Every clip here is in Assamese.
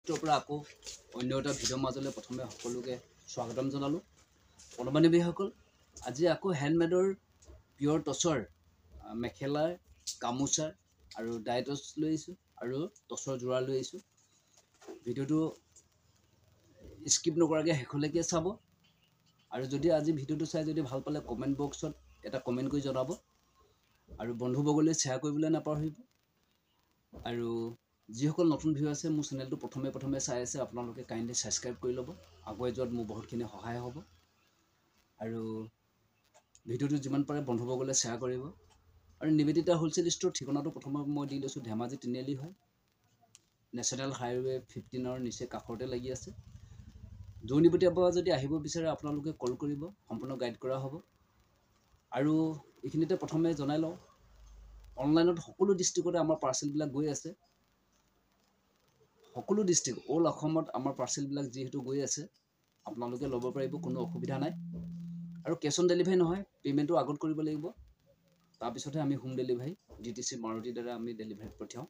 পৰা আকৌ অন্য এটা ভিডিঅ' মাজলৈ প্ৰথমে সকলোকে স্বাগতম জনালোঁ। বন্ধু বান্ধৱীসকল, আজি আকৌ হেণ্ডমেডৰ পিয়ৰ টচৰ মেখেলাৰ গামোচা আৰু ডাইটছ লৈ আহিছোঁ আৰু টচৰ যোৰা লৈ আহিছোঁ। ভিডিঅ'টো স্কিপ নকৰাকৈ শেষলৈকে চাব আৰু যদি আজি ভিডিঅ'টো চাই যদি ভাল পালে কমেণ্ট বক্সত এটা কমেণ্ট কৰি জনাব আৰু বন্ধুবৰ্গলৈ শ্বেয়াৰ কৰিবলৈ নাপাহৰিব। আৰু যিসকল নতুন ভিউ আছে মোৰ চেনেলটো প্ৰথমে চাই আছে, আপোনালোকে কাইণ্ডলি ছাবস্ক্ৰাইব কৰি ল'ব। আগুৱাই যোৱাত মোৰ বহুতখিনি সহায় হ'ব আৰু ভিডিঅ'টো যিমান পাৰে বন্ধুবৰ্গলৈ শ্বেয়াৰ কৰিব। আৰু নিবেদিতা হোলচেল ষ্ট'ৰ ঠিকনাটো প্ৰথমে মই দি লৈছোঁ, ধেমাজি তিনিআলি হয়, নেশ্যনেল হাইৱে 15ৰ নিচে কাষতে লাগি আছে। দূৰণিবতীয়াৰ পৰা যদি আহিব বিচাৰে আপোনালোকে কল কৰিব, সম্পূৰ্ণ গাইড কৰা হ'ব। আৰু এইখিনিতে প্ৰথমে জনাই লওঁ, অনলাইনত সকলো ডিষ্ট্ৰিক্টতে আমাৰ পাৰ্চেলবিলাক গৈ আছে। সকলো ডিষ্ট্ৰিক্ট অল অসমত আমাৰ পাৰ্চেলবিলাক যিহেতু গৈ আছে, আপোনালোকে ল'ব পাৰিব, কোনো অসুবিধা নাই। আৰু কেছ অন ডেলিভাৰী নহয়, পে'মেণ্টটো আগত কৰিব লাগিব, তাৰপিছতহে আমি হোম ডেলিভাৰী DTC মাৰুতিৰ দ্বাৰা আমি ডেলিভাৰী পঠিয়াওঁ।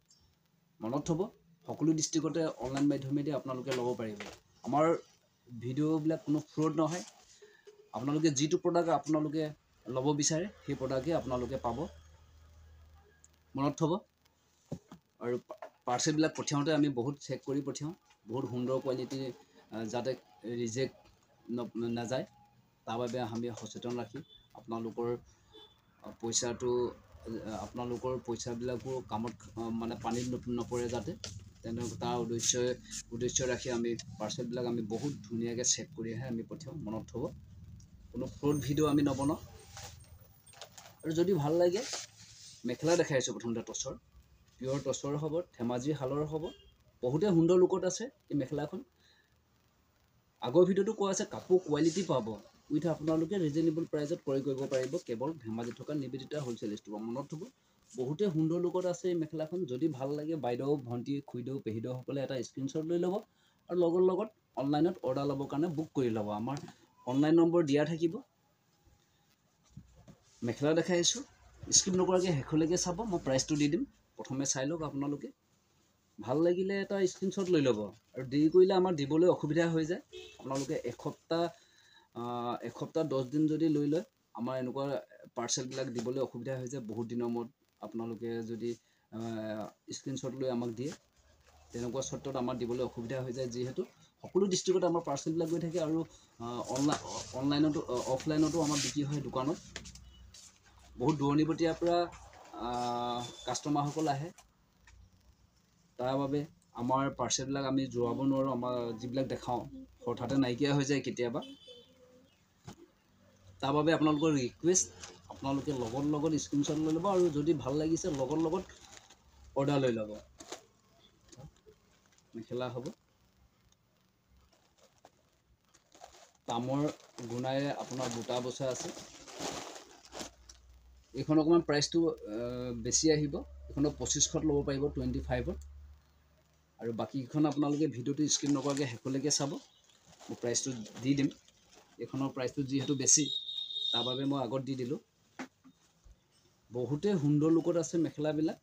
মনত থ'ব, সকলো ডিষ্ট্ৰিক্টতে অনলাইন মাধ্যমেদি আপোনালোকে ল'ব পাৰিব। আমাৰ ভিডিঅ'বিলাক কোনো ফ্ৰড নহয়। আপোনালোকে যিটো প্ৰডাক্ট আপোনালোকে ল'ব বিচাৰে সেই প্ৰডাক্টেই আপোনালোকে পাব। মনত থ'ব। আৰু পাৰ্চেলবিলাক পঠিয়াওঁতে আমি বহুত চেক কৰি পঠিয়াওঁ, বহুত সুন্দৰ কোৱালিটি, যাতে ৰিজেক্ট নাযায়, তাৰ বাবে আমি সচেতন ৰাখি আপোনালোকৰ পইচাবিলাকো কামত মানে পানীত নপৰে যাতে, তাৰ উদ্দেশ্য ৰাখি আমি পাৰ্চেলবিলাক আমি বহুত ধুনীয়াকৈ চেক কৰিহে আমি পঠিয়াওঁ। মনত থ'ব, কোনো ফ্ৰড ভিডিঅ' আমি নবনাওঁ। আৰু যদি ভাল লাগে, মেখেলা দেখাই আছোঁ প্ৰথমতে টচৰ, পিয়ৰ টচৰ হ'ব, ধেমাজি শালৰ হ'ব। বহুতে সুন্দৰ লুকত আছে এই মেখেলাখন। আগৰ ভিডিঅ'টো কোৱা আছে কাপোৰ কোৱালিটি পাব, উইথ আপোনালোকে ৰিজনেবল প্ৰাইজত ক্ৰয় কৰিব পাৰিব, কেৱল ধেমাজি থকা নিবেদিতা হোলচেল ষ্ট'ৰ। মনত থ'ব, বহুতে সুন্দৰ লুকত আছে এই মেখেলাখন। যদি ভাল লাগে, বাইদেউ, ভণ্টি, খুৰীদেউ, পেহীদেউসকলে এটা স্ক্ৰীনশ্বট লৈ ল'ব আৰু লগত অনলাইনত অৰ্ডাৰ ল'বৰ কাৰণে বুক কৰি ল'ব। আমাৰ অনলাইন নম্বৰ দিয়া থাকিব। মেখেলা দেখাই আছোঁ, স্কিপ নকৰাকৈ শেষলৈকে চাব। মই প্ৰাইচটো দি দিম, প্ৰথমে চাই লওক আপোনালোকে। ভাল লাগিলে এটা স্ক্ৰীনশ্বট লৈ ল'ব, আৰু দেৰি কৰিলে আমাৰ দিবলৈ অসুবিধা হৈ যায়। আপোনালোকে এসপ্তাহ 10 দিন যদি লৈ লয়, আমাৰ এনেকুৱা পাৰ্চেলবিলাক দিবলৈ অসুবিধা হৈ যায়। বহুত দিনৰ মূৰত আপোনালোকে যদি স্ক্ৰীনশ্বট লৈ আমাক দিয়ে, তেনেকুৱা ক্ষেত্ৰত আমাৰ দিবলৈ অসুবিধা হৈ যায়। যিহেতু সকলো ডিষ্ট্ৰিক্টত আমাৰ পাৰ্চেলবিলাক গৈ থাকে আৰু অফলাইনতো আমাৰ বিক্ৰী হয় দোকানত। বহুত দূৰণিবতীয়াৰ পৰা কাষ্টমাৰসকল আহে, তাৰ বাবে আমাৰ পাৰ্চেলবিলাক আমি যোৱাব নোৱাৰোঁ। আমাৰ যিবিলাক দেখাওঁ হঠাতে নাইকিয়া হৈ যায় কেতিয়াবা। তাৰ বাবে আপোনালোকৰ ৰিকুৱেষ্ট, আপোনালোকে লগত স্ক্ৰীনশ্বট লৈ ল'ব, আৰু যদি ভাল লাগিছে লগত অৰ্ডাৰ লৈ ল'ব। মেখেলা হ'ব, তামৰ গুণাৰে আপোনাৰ বুটা বচা আছে। এইখন অকণমান প্ৰাইচটো বেছি আহিব, এইখনত 2500ত ল'ব পাৰিব, 25ত। আৰু বাকীকেইখন আপোনালোকে ভিডিঅ'টো স্কিপ নকৰাকৈ শেষলৈকে চাব, মই প্ৰাইচটো দি দিম। এইখনৰ প্ৰাইচটো যিহেতু বেছি, তাৰ বাবে মই আগত দি দিলোঁ। বহুতেই সুন্দৰ লুকত আছে মেখেলাবিলাক।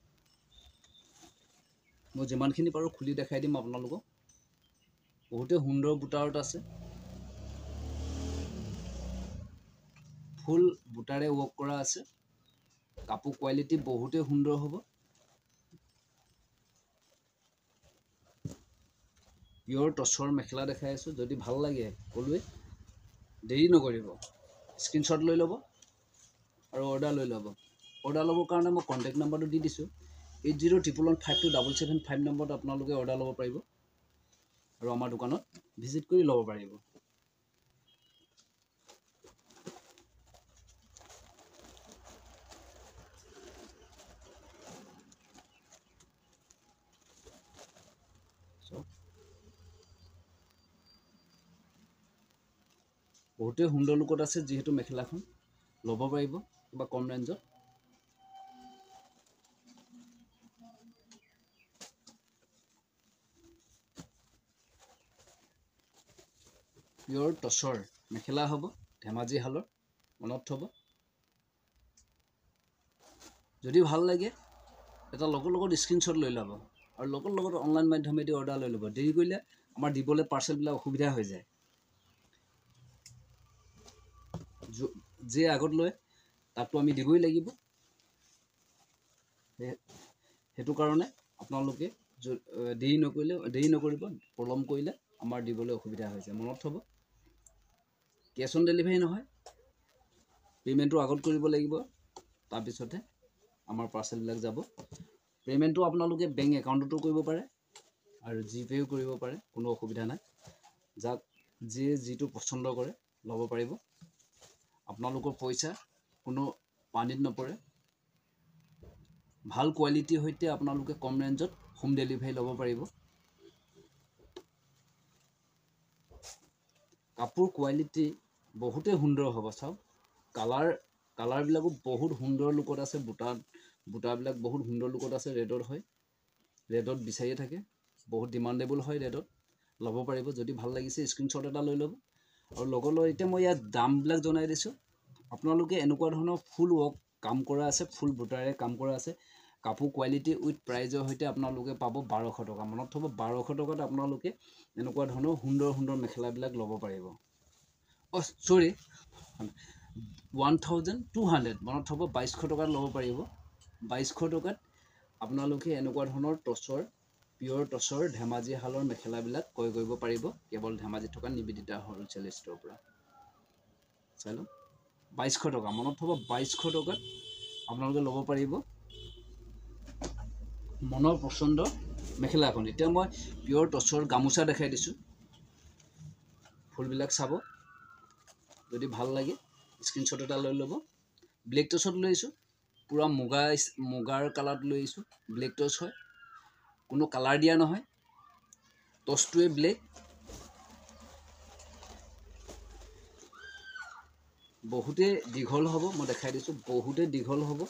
মই যিমানখিনি পাৰোঁ খুলি দেখাই দিম আপোনালোকক। বহুতেই সুন্দৰ বুটাৰত আছে, ফুল বুটাৰে ৱৰ্ক কৰা আছে। কাপোৰ কোৱালিটি বহুতেই সুন্দৰ হ'ব। পিয়ৰ টচৰ মেখেলা দেখাই আছোঁ। যদি ভাল লাগে, ক'লোৱে দেৰি নকৰিব, স্ক্ৰীনশ্বট লৈ ল'ব আৰু অৰ্ডাৰ লৈ ল'ব। অৰ্ডাৰ ল'বৰ কাৰণে মই কণ্টেক্ট নাম্বাৰটো দি দিছোঁ, 8011527775 নম্বৰত আপোনালোকে অৰ্ডাৰ ল'ব পাৰিব আৰু আমাৰ দোকানত ভিজিট কৰি ল'ব পাৰিব। বহুতেই সুন্দৰ লুকত আছে, যিহেতু মেখেলাখন ল'ব পাৰিব কিবা কম ৰেঞ্জত। পিয়ৰ টচৰ মেখেলা হ'ব, ধেমাজি শালৰ। মনত থ'ব, যদি ভাল লাগে এটা লগত স্ক্ৰীনশ্বট লৈ ল'ব আৰু লগত অনলাইন মাধ্যমেদি অৰ্ডাৰ লৈ ল'ব। দেৰি কৰিলে আমাৰ দিবলৈ পাৰ্চেলবিলাক অসুবিধা হৈ যায়। যে আগত লয় তাকতো আমি দিবই লাগিব। সেইটো কাৰণে আপোনালোকে দেৰি নকৰিব, পলম কৰিলে আমাৰ দিবলৈ অসুবিধা হৈ যায়। মনত থ'ব, কেছ অন ডেলিভাৰী নহয়, পে'মেণ্টটো আগত কৰিব লাগিব, তাৰপিছতহে আমাৰ পাৰ্চেলবিলাক যাব। পে'মেণ্টটো আপোনালোকে বেংক একাউণ্টতো কৰিব পাৰে আৰু জিপে'ও কৰিব পাৰে, কোনো অসুবিধা নাই। যাক যিয়ে যিটো পচন্দ কৰে ল'ব পাৰিব। আপোনালোকৰ পইচা কোনো পানীত নপৰে। ভাল কোৱালিটিৰ সৈতে আপোনালোকে কম ৰেঞ্জত হোম ডেলিভাৰী ল'ব পাৰিব। কাপোৰ কোৱালিটি বহুতেই সুন্দৰ হ'ব। চাওক, কালাৰবিলাকো বহুত সুন্দৰ লুকত আছে। বুটাবিলাক বহুত সুন্দৰ লুকত আছে। ৰেডত হয়, ৰেডত বিচাৰিয়ে থাকে, বহুত ডিমাণ্ডেবল হয়। ৰেডত ল'ব পাৰিব। যদি ভাল লাগিছে স্ক্ৰীনশ্বট এটা লৈ ল'ব। আৰু লগত এতিয়া মই ইয়াত দামবিলাক জনাই দিছোঁ। আপোনালোকে এনেকুৱা ধৰণৰ ফুল ৱৰ্ক কাম কৰা আছে, ফুল বুটাৰে কাম কৰা আছে। কাপোৰ কোৱালিটি উইথ প্ৰাইজৰ সৈতে আপোনালোকে পাব 1200 টকা। মনত থ'ব, 1200 টকাত আপোনালোকে এনেকুৱা ধৰণৰ সুন্দৰ মেখেলাবিলাক ল'ব পাৰিব। 1200, মনত থ'ব, 2200 টকাত ল'ব পাৰিব। 2200 টকাত আপোনালোকে এনেকুৱা ধৰণৰ পিয়ৰ টচৰ ধেমাজি শালৰ মেখেলাবিলাক ক্ৰয় কৰিব পাৰিব, কেৱল ধেমাজিত থকা নিবেদিতা হ'লচেল ষ্ট'ৰৰ পৰা। চাই লওক, 2200 টকা। মনত থ'ব, 2200 টকাত আপোনালোকে ল'ব পাৰিব মনৰ পচন্দ মেখেলা এখন। এতিয়া মই পিয়ৰ টচৰ গামোচা দেখাই দিছোঁ। ফুলবিলাক চাব, যদি ভাল লাগে স্ক্ৰীনশ্বট এটা লৈ ল'ব। ব্লেক টচত লৈ আহিছোঁ, পূৰা মুগাৰ কালাৰত লৈ আহিছোঁ। ব্লেক টচ হয়, কোনো কালাৰ দিয়া নহয়, টচটোৱে ব্লেক। বহুতেই দীঘল হ'ব, মই দেখাই দিছোঁ, বহুতেই দীঘল হ'ব।